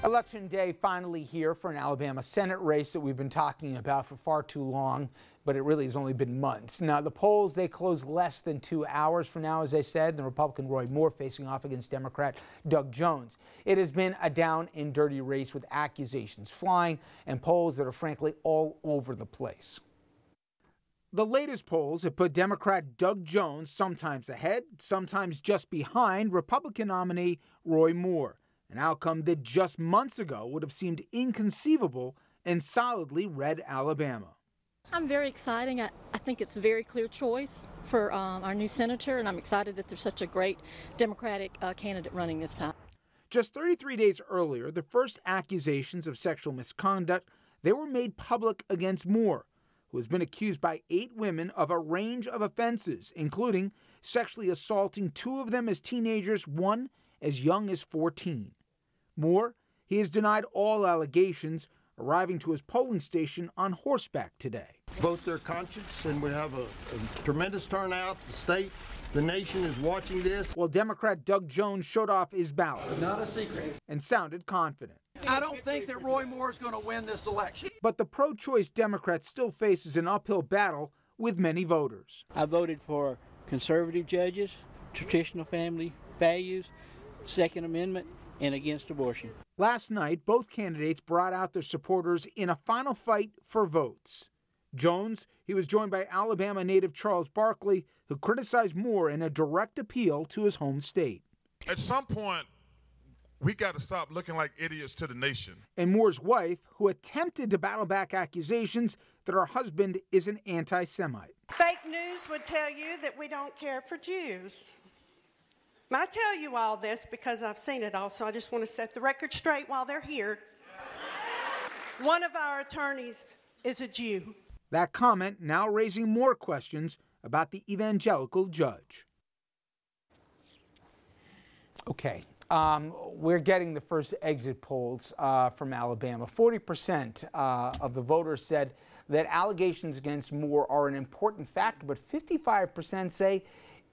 Election day finally here for an Alabama Senate race that we've been talking about for far too long, but it really has only been months. Now, the polls, they close less than 2 hours from now, as I said. The Republican Roy Moore facing off against Democrat Doug Jones. It has been a down and dirty race with accusations flying and polls that are frankly all over the place. The latest polls have put Democrat Doug Jones sometimes ahead, sometimes just behind Republican nominee Roy Moore. An outcome that just months ago would have seemed inconceivable in solidly red Alabama. I'm very excited. I think it's a very clear choice for our new senator, and I'm excited that there's such a great Democratic candidate running this time. Just 33 days earlier, the first accusations of sexual misconduct, they were made public against Moore, who has been accused by 8 women of a range of offenses, including sexually assaulting 2 of them as teenagers, one as young as 14. Moore, he has denied all allegations, arriving to his polling station on horseback today. Vote their conscience, and we have a tremendous turnout. The state, the nation is watching this. While Democrat Doug Jones showed off his ballot. Not a secret. And sounded confident. I don't think that Roy Moore is going to win this election. But the pro-choice Democrat still faces an uphill battle with many voters. I voted for conservative judges, traditional family values, Second Amendment, and against abortion. Last night, both candidates brought out their supporters in a final fight for votes. Jones, he was joined by Alabama native Charles Barkley, who criticized Moore in a direct appeal to his home state. At some point, we got to stop looking like idiots to the nation. And Moore's wife, who attempted to battle back accusations that her husband is an anti-Semite. Fake news would tell you that we don't care for Jews. I tell you all this because I've seen it all, so I just want to set the record straight while they're here. One of our attorneys is a Jew. That comment now raising more questions about the evangelical judge. Okay, we're getting the first exit polls from Alabama. 40% of the voters said that allegations against Moore are an important factor, but 55% say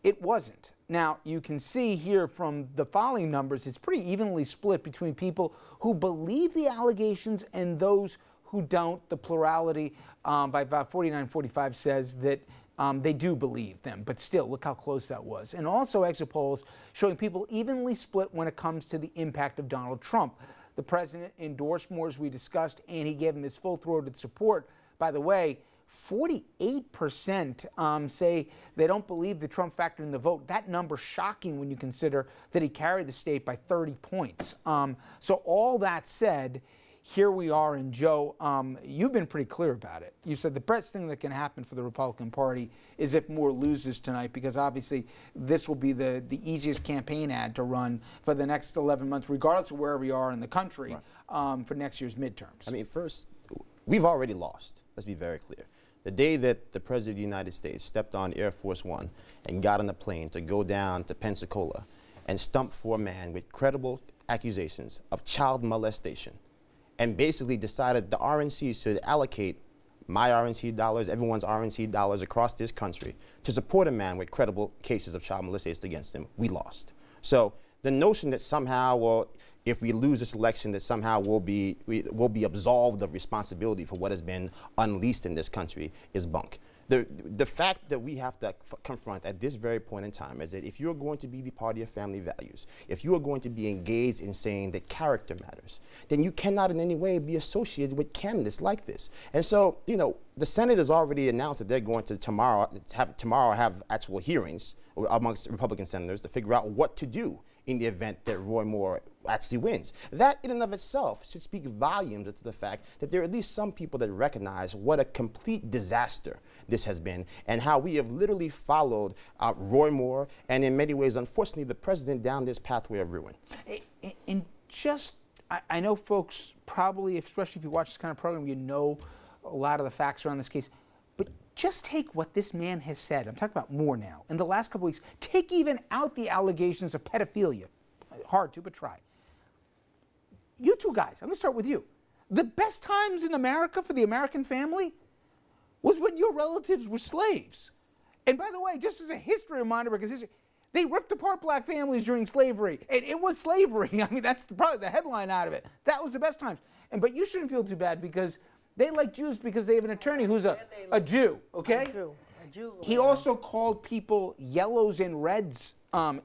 it wasn't. Now, you can see here from the following numbers, it's pretty evenly split between people who believe the allegations and those who don't. The plurality by about 49-45 says that they do believe them, but still, look how close that was. And also exit polls showing people evenly split when it comes to the impact of Donald Trump. The president endorsed Moore, as we discussed, and he gave him his full-throated support. By the way, 48% say they don't believe the Trump factor in the vote. That number shocking when you consider that he carried the state by 30 points. So all that said, here we are. And Joe, you've been pretty clear about it. You said the best thing that can happen for the Republican Party is if Moore loses tonight, because obviously this will be the easiest campaign ad to run for the next 11 months, regardless of where we are in the country, right, for next year's midterms. I mean, first, we've already lost. Let's be very clear. The day that the President of the United States stepped on Air Force One and got on a plane to go down to Pensacola and stump for a man with credible accusations of child molestation and basically decided the RNC should allocate my RNC dollars, everyone's RNC dollars across this country to support a man with credible cases of child molestation against him, we lost. So the notion that somehow, well, if we lose this election, that somehow we'll be absolved of responsibility for what has been unleashed in this country is bunk. The fact that we have to confront at this very point in time is that if you're going to be the party of family values, if you are going to be engaged in saying that character matters, then you cannot in any way be associated with candidates like this. And so, you know, the Senate has already announced that they're going to tomorrow have actual hearings amongst Republican senators to figure out what to do in the event that Roy Moore actually wins. That in and of itself should speak volumes to the fact that there are at least some people that recognize what a complete disaster this has been and how we have literally followed Roy Moore and in many ways, unfortunately, the president down this pathway of ruin. And just, I know folks probably, especially if you watch this kind of program, you know a lot of the facts around this case, but just take what this man has said. I'm talking about Moore now. In the last couple weeks, take even out the allegations of pedophilia. Hard to, but try. You two guys, I'm going to start with you. The best times in America for the American family was when your relatives were slaves. And by the way, just as a history reminder, because They ripped apart black families during slavery. It was slavery. I mean, that's probably the headline out of it. That was the best times. But you shouldn't feel too bad because they like Jews because they have an attorney who's a Jew, okay? A Jew. He also called people yellows and reds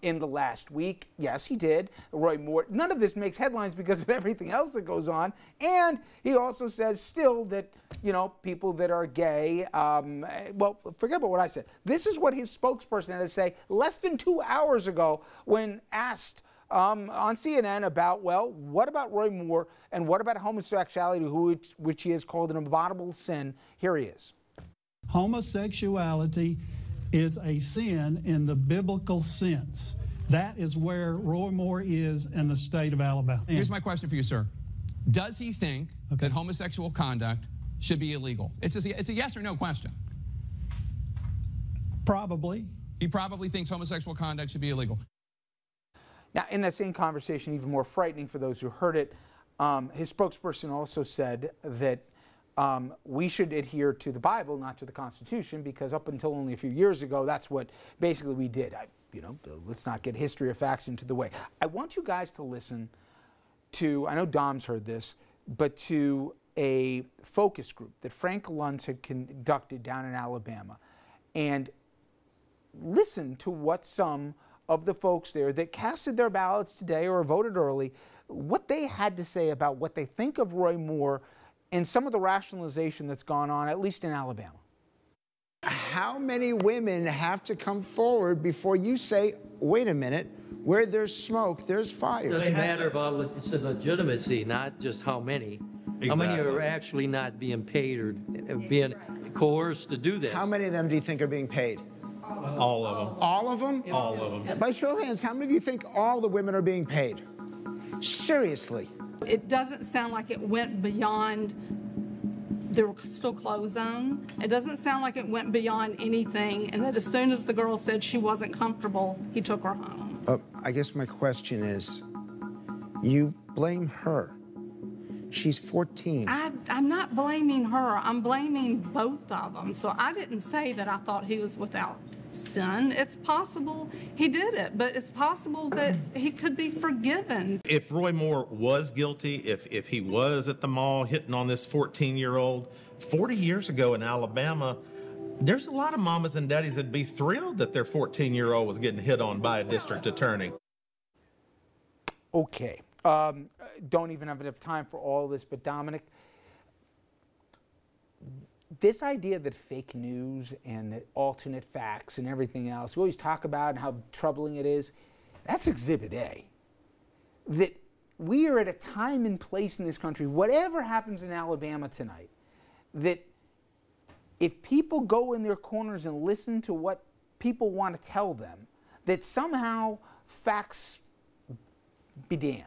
in the last week. Yes, he did. Roy Moore. None of this makes headlines because of everything else that goes on. And he also says still that, you know, people that are gay, well, forget about what I said. This is what his spokesperson had to say less than 2 hours ago when asked on CNN about, well, what about Roy Moore and what about homosexuality, which he has called an abominable sin? Here he is. Homosexuality is a sin in the biblical sense. That is where Roy Moore is in the state of Alabama. Here's my question for you, sir. Does he think that homosexual conduct should be illegal? It's a yes or no question. Probably. He probably thinks homosexual conduct should be illegal. Now, in that same conversation, even more frightening for those who heard it, his spokesperson also said that we should adhere to the Bible, not to the Constitution, because up until only a few years ago, that's what basically we did. You know, let's not get history or facts into the way. I want you guys to listen to, I know Dom's heard this, but to a focus group that Frank Luntz had conducted down in Alabama, and listen to what some of the folks there that casted their ballots today or voted early, what they had to say about what they think of Roy Moore and some of the rationalization that's gone on, at least in Alabama. How many women have to come forward before you say, wait a minute, where there's smoke, there's fire? It doesn't matter about it's a legitimacy, not just how many. Exactly. How many are actually not being paid or being coerced to do this? How many of them do you think are being paid? All of them. All of them? All of them. By show of hands, how many of you think all the women are being paid? Seriously. It doesn't sound like it went beyond the still clothes zone. It doesn't sound like it went beyond anything, and that as soon as the girl said she wasn't comfortable, he took her home. I guess my question is, you blame her. She's 14. I'm not blaming her. I'm blaming both of them. So I didn't say that I thought he was without sin. It's possible he did it, but it's possible that he could be forgiven. If Roy Moore was guilty, if he was at the mall hitting on this 14-year-old, 40 years ago in Alabama, there's a lot of mamas and daddies that'd be thrilled that their 14-year-old was getting hit on by a district attorney. Okay. Don't even have enough time for all this, but Dominic, this idea that fake news and that alternate facts and everything else, we always talk about how troubling it is, that's Exhibit A. That we are at a time and place in this country, whatever happens in Alabama tonight, that if people go in their corners and listen to what people want to tell them, that somehow facts be damned.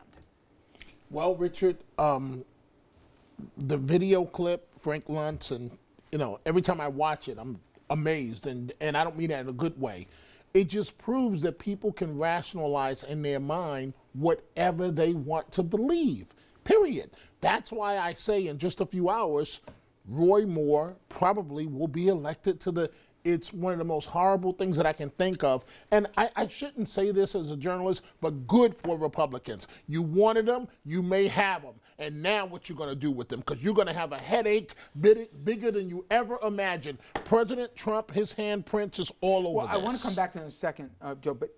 Well, Richard, the video clip, Frank Luntz, and you know, every time I watch it, I'm amazed, and I don't mean that in a good way. It just proves that people can rationalize in their mind whatever they want to believe, period. That's why I say in just a few hours, Roy Moore probably will be elected to the, it's one of the most horrible things that I can think of. And I shouldn't say this as a journalist, but good for Republicans. You wanted them, you may have them. And now what you're going to do with them, because you're going to have a headache bigger than you ever imagined. President Trump, his handprints is all over this. I want to come back to that in a second, Joe, but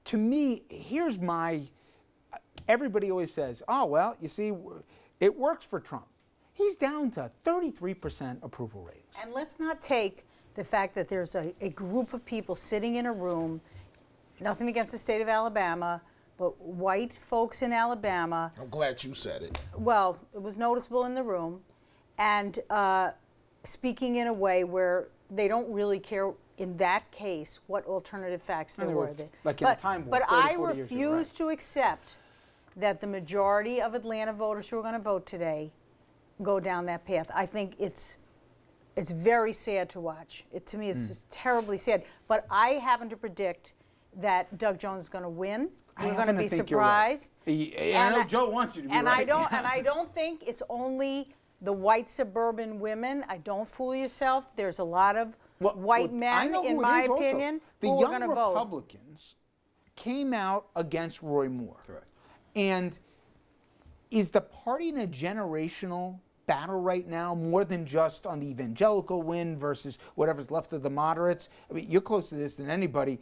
to me, here's my, everybody always says, oh, well, you see, it works for Trump. He's down to 33% approval ratings. And let's not take the fact that there's a group of people sitting in a room, nothing against the state of Alabama, but white folks in Alabama. I'm glad you said it. Well, it was noticeable in the room, and speaking in a way where they don't really care, in that case, what alternative facts there were. Like in a time war, but I refuse to accept that the majority of Atlanta voters who are going to vote today go down that path. I think it's very sad to watch. To me, it's just terribly sad. But I happen to predict that Doug Jones is going to win. We're going to be surprised. Right. I know Joe wants you to be and right. I don't think it's only the white suburban women. Don't fool yourself. There's a lot of white men, in my opinion, who are going to vote. The young Republicans came out against Roy Moore. Correct. And is the party in a generational battle right now, more than just on the evangelical win versus whatever's left of the moderates? I mean, you're closer to this than anybody.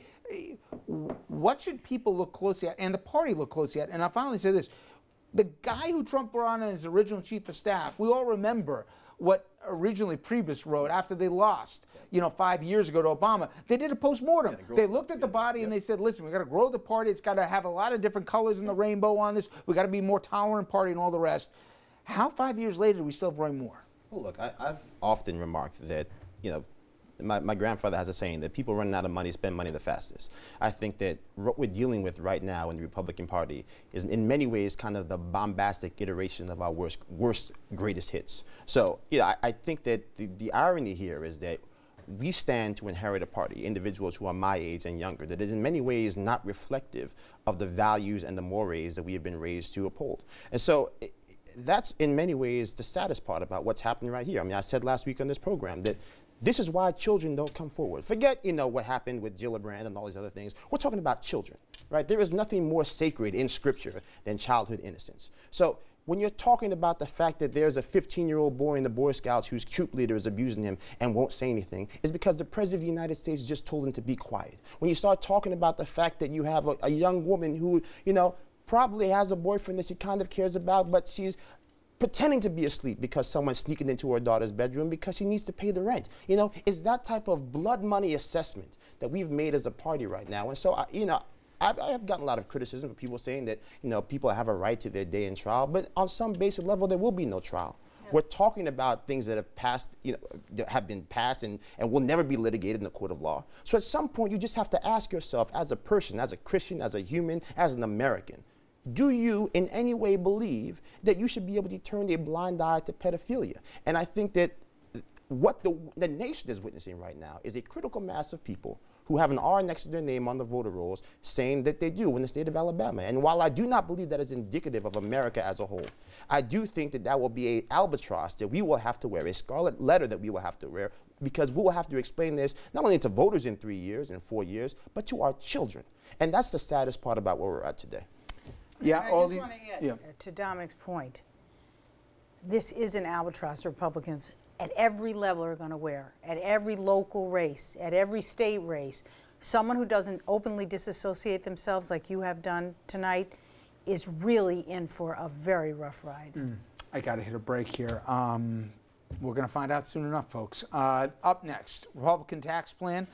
What should people look closely at, and the party look closely at? And I'll finally say this. The guy who Trump brought on as original chief of staff, we all remember what originally Priebus wrote after they lost, 5 years ago to Obama. They did a postmortem. They looked at the body and they said, listen, we got to grow the party. It's got to have a lot of different colors in the rainbow on this. We got to be a more tolerant party and all the rest. How 5 years later do we still have Roy Moore? Well, look, I've often remarked that, my grandfather has a saying that people running out of money spend money the fastest. I think that what we're dealing with right now in the Republican Party is in many ways kind of the bombastic iteration of our worst greatest hits. So, I think that the irony here is that we stand to inherit a party, individuals who are my age and younger, that is in many ways not reflective of the values and the mores that we have been raised to uphold. And so that's in many ways the saddest part about what's happening right here. I mean, I said last week on this program that this is why children don't come forward. Forget, what happened with Gillibrand and all these other things. We're talking about children, right? There is nothing more sacred in Scripture than childhood innocence. So when you're talking about the fact that there's a 15-year-old boy in the Boy Scouts whose troop leader is abusing him and won't say anything, it's because the President of the United States just told him to be quiet. When you start talking about the fact that you have a young woman who, probably has a boyfriend that she kind of cares about, but she's pretending to be asleep because someone's sneaking into her daughter's bedroom because she needs to pay the rent. It's that type of blood money assessment that we've made as a party right now. And so, I've gotten a lot of criticism from people saying that, people have a right to their day in trial, but on some basic level, there will be no trial. Yep. We're talking about things that have passed, have been passed and will never be litigated in the court of law. So at some point, you just have to ask yourself as a person, as a Christian, as a human, as an American, do you in any way believe that you should be able to turn a blind eye to pedophilia? And I think that what the nation is witnessing right now is a critical mass of people who have an R next to their name on the voter rolls saying that they do in the state of Alabama. And while I do not believe that is indicative of America as a whole, I do think that that will be an albatross that we will have to wear, a scarlet letter that we will have to wear, because we will have to explain this not only to voters in 3 years and 4 years, but to our children. And that's the saddest part about where we're at today. Yeah, I just want to add to Dominic's point. This is an albatross Republicans at every level are going to wear, at every local race, at every state race. Someone who doesn't openly disassociate themselves like you have done tonight is really in for a very rough ride. I got to hit a break here. We're going to find out soon enough, folks. Up next, Republican tax plan.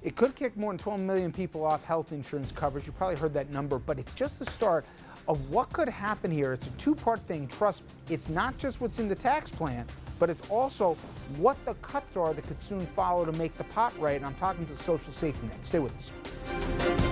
It could kick more than 12 million people off health insurance coverage. You probably heard that number, but it's just the start of what could happen here. It's a two-part thing. Trust, it's not just what's in the tax plan, but it's also what the cuts are that could soon follow to make the pot right. And I'm talking to the social safety net. Stay with us.